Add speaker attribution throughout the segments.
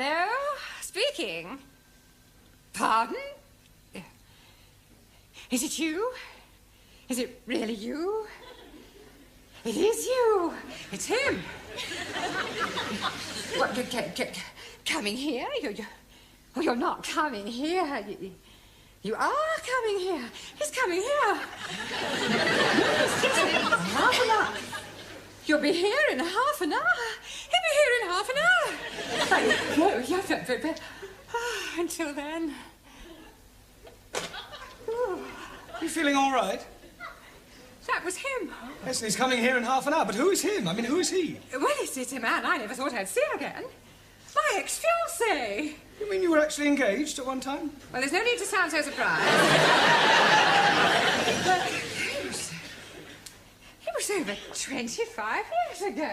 Speaker 1: Hello? Speaking. Pardon? Is it you? Is it really you? It is you. It's him. What, coming here? You're not coming here. You are coming here. He's coming here. Half an hour. You'll be here in half an hour. He'll be here in half an hour. No, until then.
Speaker 2: You feeling all right?
Speaker 1: That was him.
Speaker 2: Yes, and he's coming here in half an hour. But who is him? I mean, who is he?
Speaker 1: Well, it's a man I never thought I'd see again. My ex-fiancé.
Speaker 2: You mean you were actually engaged at one time?
Speaker 1: Well, there's no need to sound so surprised. It was over 25 years ago.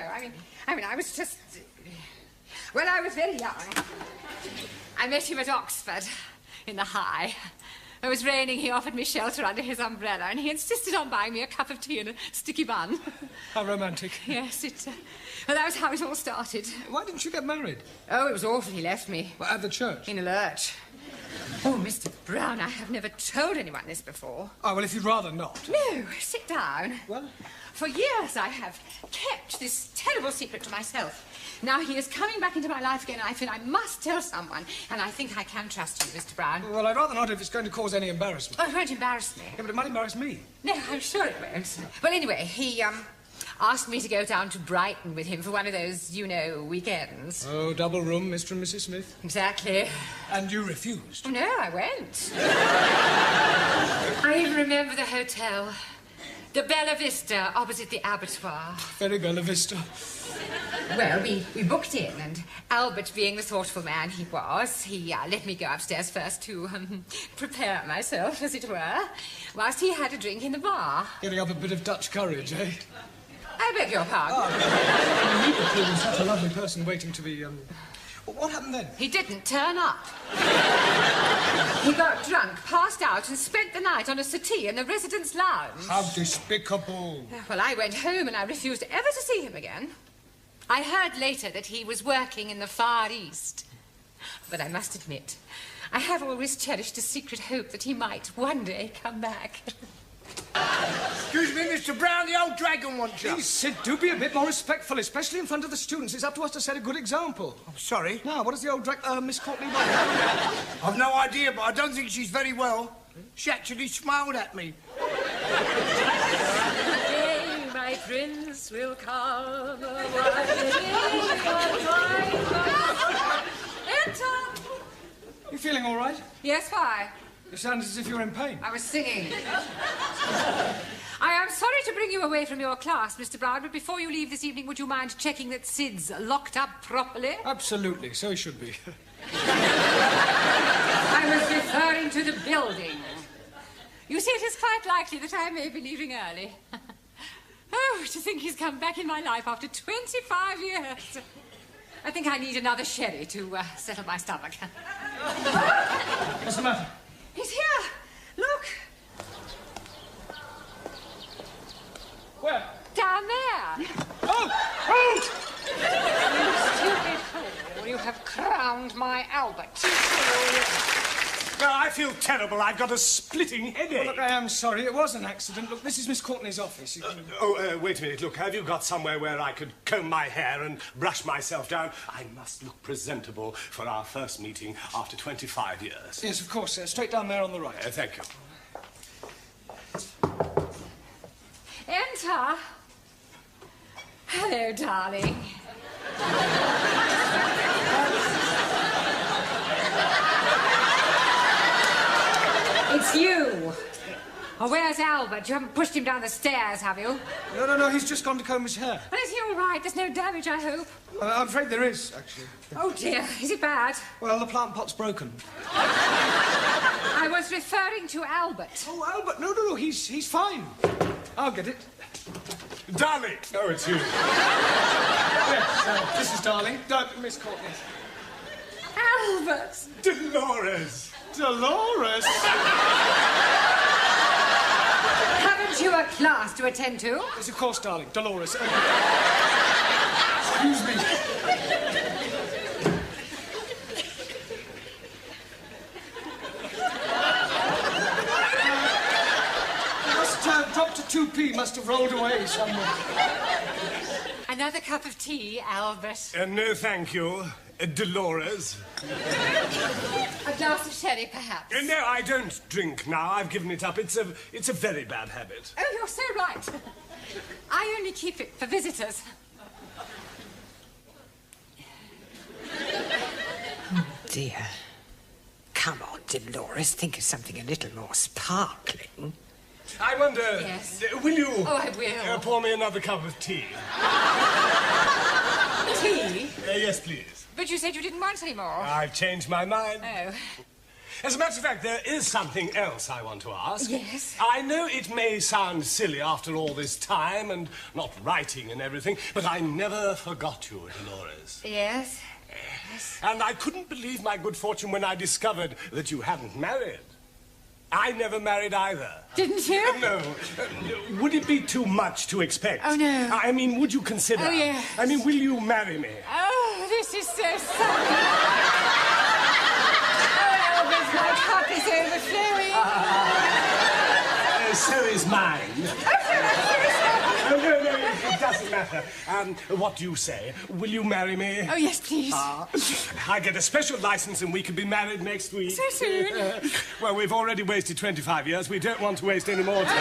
Speaker 1: I mean, I was just... Well, I was very young. I met him at Oxford, in the High. It was raining, he offered me shelter under his umbrella, and he insisted on buying me a cup of tea and a sticky bun.
Speaker 2: How romantic.
Speaker 1: Yes, well, that was how it all started.
Speaker 2: Why didn't you get married?
Speaker 1: Oh, it was awful. He left me.
Speaker 2: Well, at the church?
Speaker 1: In a lurch. Oh, Mr. Brown, I have never told anyone this before.
Speaker 2: Oh, well, if you'd rather not.
Speaker 1: No, sit down.
Speaker 2: Well?
Speaker 1: For years I have kept this terrible secret to myself. Now he is coming back into my life again, and I feel I must tell someone, and I think I can trust you, Mr. Brown.
Speaker 2: Well, I'd rather not if it's going to cause any embarrassment.
Speaker 1: Oh, it won't embarrass me.
Speaker 2: Yeah, but it might embarrass me.
Speaker 1: No, I'm sure it won't. Well, anyway, he, asked me to go down to Brighton with him for one of those, you know, weekends.
Speaker 2: Oh, double room, Mr. and Mrs. Smith?
Speaker 1: Exactly.
Speaker 2: And you refused?
Speaker 1: Oh, no, I went. I even remember the hotel. The Bella Vista, opposite the abattoir.
Speaker 2: Very Bella Vista.
Speaker 1: Well, we booked in, and Albert, being the thoughtful man he was, he let me go upstairs first to prepare myself, as it were, whilst he had a drink in the bar.
Speaker 2: Getting up a bit of Dutch courage, eh?
Speaker 1: I beg your pardon.
Speaker 2: Oh, he was such a lovely person waiting to be, What happened then?
Speaker 1: He didn't turn up. He got drunk, passed out, and spent the night on a settee in the residence lounge.
Speaker 2: How despicable.
Speaker 1: Well, I went home and I refused ever to see him again. I heard later that he was working in the Far East. But I must admit, I have always cherished a secret hope that he might one day come back.
Speaker 3: Excuse me, Mr. Brown, the old dragon wants you.
Speaker 2: Please, Sid, do be a bit more respectful, especially in front of the students. It's up to us to set a good example.
Speaker 3: I'm sorry.
Speaker 2: Now, what does the old Miss Courtney want?
Speaker 3: I've no idea, but I don't think she's very well. She actually smiled at me.
Speaker 1: Today, my prince will come. Enter!
Speaker 2: You feeling all right?
Speaker 1: Yes, why?
Speaker 2: You sound as if you're in pain.
Speaker 1: I was singing. I am sorry to bring you away from your class, Mr. Brown, but before you leave this evening, would you mind checking that Sid's locked up properly?
Speaker 2: Absolutely, so he should be.
Speaker 1: I was referring to the building. You see, it is quite likely that I may be leaving early. Oh, to think he's come back in my life after 25 years. I think I need another sherry to settle my stomach.
Speaker 2: What's the matter?
Speaker 1: He's here. Look.
Speaker 2: Where?
Speaker 1: Down there.
Speaker 2: Oh!
Speaker 1: You stupid fool. You have crowned my Albert.
Speaker 4: Well, I feel terrible. I've got a splitting headache.
Speaker 2: Well, look, I am sorry. It was an accident. Look, this is Miss Courtney's office. You can...
Speaker 4: Wait a minute. Look, have you got somewhere where I could comb my hair and brush myself down? I must look presentable for our first meeting after 25 years.
Speaker 2: Yes, of course. Straight down there on the right.
Speaker 4: Thank you.
Speaker 1: Enter. Hello, darling. It's you. Oh, where's Albert? You haven't pushed him down the stairs, have you?
Speaker 2: No. He's just gone to comb his hair.
Speaker 1: Well, is he all right? There's no damage, I hope.
Speaker 2: I'm afraid there is, actually.
Speaker 1: Oh, dear. Is it bad?
Speaker 2: Well, the plant pot's broken.
Speaker 1: I was referring to Albert.
Speaker 2: Oh, Albert. No. He's fine. I'll get it.
Speaker 4: Darling! Oh, it's you.
Speaker 2: Yes, this is Darling. Miss Courtney.
Speaker 1: Albert!
Speaker 4: Dolores!
Speaker 2: Dolores?
Speaker 1: Haven't you a class to attend to?
Speaker 2: Yes, of course, darling. Dolores. Excuse me. pee must have rolled away somewhere.
Speaker 1: Another cup of tea, Albert.
Speaker 4: No, thank you, Dolores.
Speaker 1: A glass of sherry, perhaps.
Speaker 4: No, I don't drink now. I've given it up. It's a very bad habit.
Speaker 1: Oh, you're so right. I only keep it for visitors.
Speaker 5: Dear. Come on, Dolores, think of something a little more sparkling.
Speaker 4: I wonder...
Speaker 1: Yes.
Speaker 4: Will you...
Speaker 1: Oh, I will.
Speaker 4: Pour me another cup of tea?
Speaker 1: Tea?
Speaker 4: Yes, please.
Speaker 1: But you said you didn't want any more.
Speaker 4: I've changed my mind.
Speaker 1: Oh.
Speaker 4: As a matter of fact, there is something else I want to ask.
Speaker 1: Yes?
Speaker 4: I know it may sound silly after all this time and not writing and everything, but I never forgot you, Dolores.
Speaker 1: Yes?
Speaker 4: And I couldn't believe my good fortune when I discovered that you hadn't married. I never married either.
Speaker 1: Didn't you?
Speaker 4: No. Would it be too much to expect?
Speaker 1: Oh, no.
Speaker 4: I mean, would you consider?
Speaker 1: Oh, yes.
Speaker 4: I mean, will you marry me?
Speaker 1: Oh, this is so sad. Oh, Albert, my cup is overflowing.
Speaker 4: So is mine. Oh, no, it doesn't matter. What do you say? Will you marry me?
Speaker 1: Oh, yes, please.
Speaker 4: I get a special license and we can be married next week.
Speaker 1: So soon?
Speaker 4: Well, we've already wasted 25 years. We don't want to waste any more time.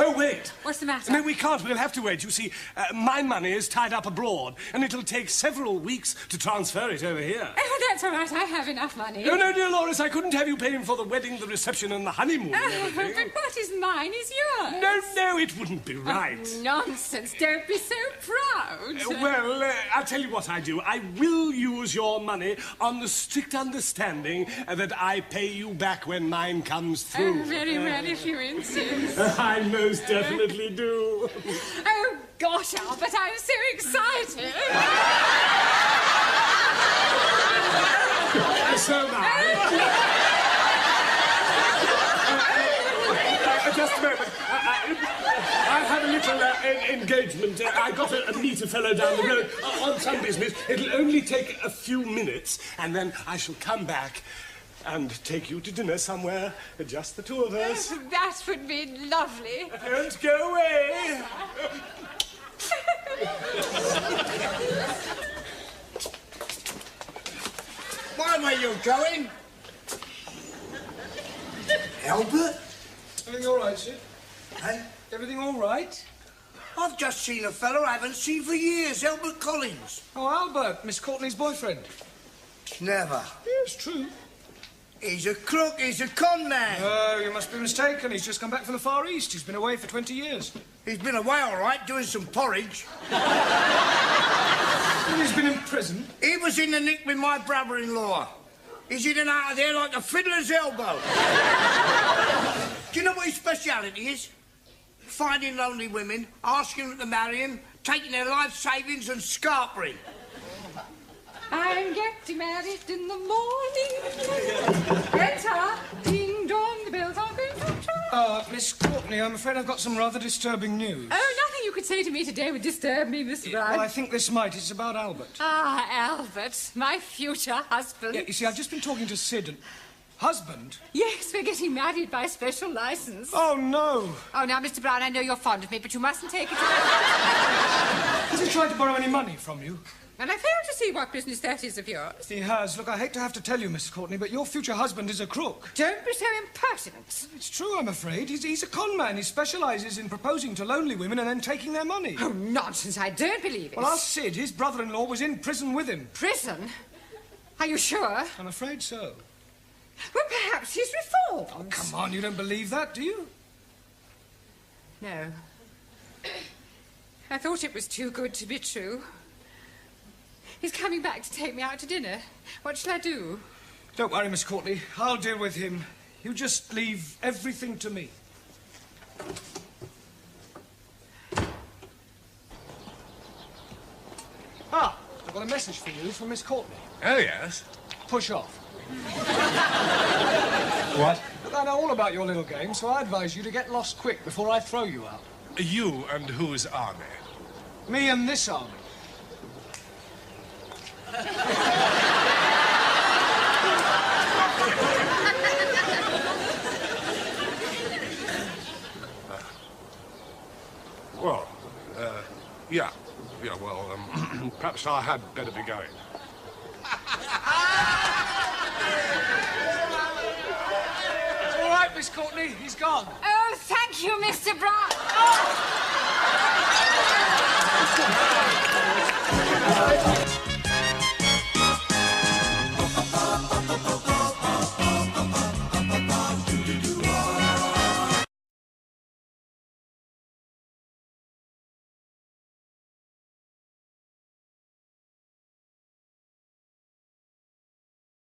Speaker 4: Oh, wait.
Speaker 1: What's the matter?
Speaker 4: No, we can't. We'll have to wait. You see, my money is tied up abroad, and it'll take several weeks to transfer it over here.
Speaker 1: Oh, that's all right. I have enough money.
Speaker 4: Oh, no, dear Loris, I couldn't have you paying for the wedding, the reception, and the honeymoon and
Speaker 1: Oh,
Speaker 4: everything.
Speaker 1: but what is mine is yours.
Speaker 4: No, it wouldn't be right.
Speaker 1: Oh, nonsense. Don't be so proud.
Speaker 4: Well, I'll tell you what I do. I will use your money on the strict understanding that I pay you back when mine comes through.
Speaker 1: Oh, very well, if you insist.
Speaker 4: I most definitely do.
Speaker 1: Oh, gosh, Albert, I'm so excited.
Speaker 4: So am I. Just a moment. I have a little engagement. I got to meet a fellow down the road on some business. It'll only take a few minutes, and then I shall come back and take you to dinner somewhere, just the two of us.
Speaker 1: That would be lovely.
Speaker 4: Don't go away.
Speaker 3: Why were you going? Albert?
Speaker 2: Everything all right, Sid?
Speaker 3: Hey?
Speaker 2: Everything all right?
Speaker 3: I've just seen a fellow I haven't seen for years, Albert Collins.
Speaker 2: Oh, Albert, Miss Courtney's boyfriend.
Speaker 3: Never.
Speaker 2: Yes, true.
Speaker 3: He's a crook, he's a con man.
Speaker 2: Oh, you must be mistaken. He's just come back from the Far East. He's been away for 20 years.
Speaker 3: He's been away all right, doing some porridge.
Speaker 2: And he's been in prison.
Speaker 3: He was in the nick with my brother-in-law. He's in and out of there like a fiddler's elbow. Do you know what his speciality is? Finding lonely women, asking them to marry him, taking their life savings and scarpering.
Speaker 1: I'm getting married in the morning. Enter, ding dong, the bells are going to try.
Speaker 2: Miss Courtney, I'm afraid I've got some rather disturbing news.
Speaker 1: Oh, nothing you could say to me today would disturb me, Mr. Brown.
Speaker 2: Well, I think this might. It's about Albert.
Speaker 1: Ah, Albert, my future husband.
Speaker 2: Yeah, you see, I've just been talking to Sid and... Husband?
Speaker 1: Yes, we're getting married by special license.
Speaker 2: Oh, no.
Speaker 1: Oh, now, Mr. Brown, I know you're fond of me, but you mustn't take it to...
Speaker 2: Has he tried to borrow any money from you?
Speaker 1: And I fail to see what business that is of yours.
Speaker 2: He has. Look, I hate to have to tell you, Miss Courtney, but your future husband is a crook.
Speaker 1: Don't be so impertinent.
Speaker 2: It's true, I'm afraid. He's a con man. He specialises in proposing to lonely women and then taking their money.
Speaker 1: Oh, nonsense, I don't believe it.
Speaker 2: Well, ask Sid. His brother-in-law was in prison with him.
Speaker 1: Prison? Are you sure?
Speaker 2: I'm afraid so.
Speaker 1: Well, perhaps he's reformed.
Speaker 2: Oh, come on, you don't believe that, do you?
Speaker 1: No. I thought it was too good to be true. He's coming back to take me out to dinner. What shall I do?
Speaker 2: Don't worry, Miss Courtney. I'll deal with him. You just leave everything to me. Ah, I've got a message for you from Miss Courtney.
Speaker 4: Oh, yes?
Speaker 2: Push off.
Speaker 4: What?
Speaker 2: Look, I know all about your little game, so I advise you to get lost quick before I throw you out.
Speaker 4: You and whose army?
Speaker 2: Me and this army.
Speaker 6: perhaps I had better be going.
Speaker 2: It's all right, Miss Courtney. He's gone.
Speaker 1: Oh, thank you, Mr. Brown. Oh!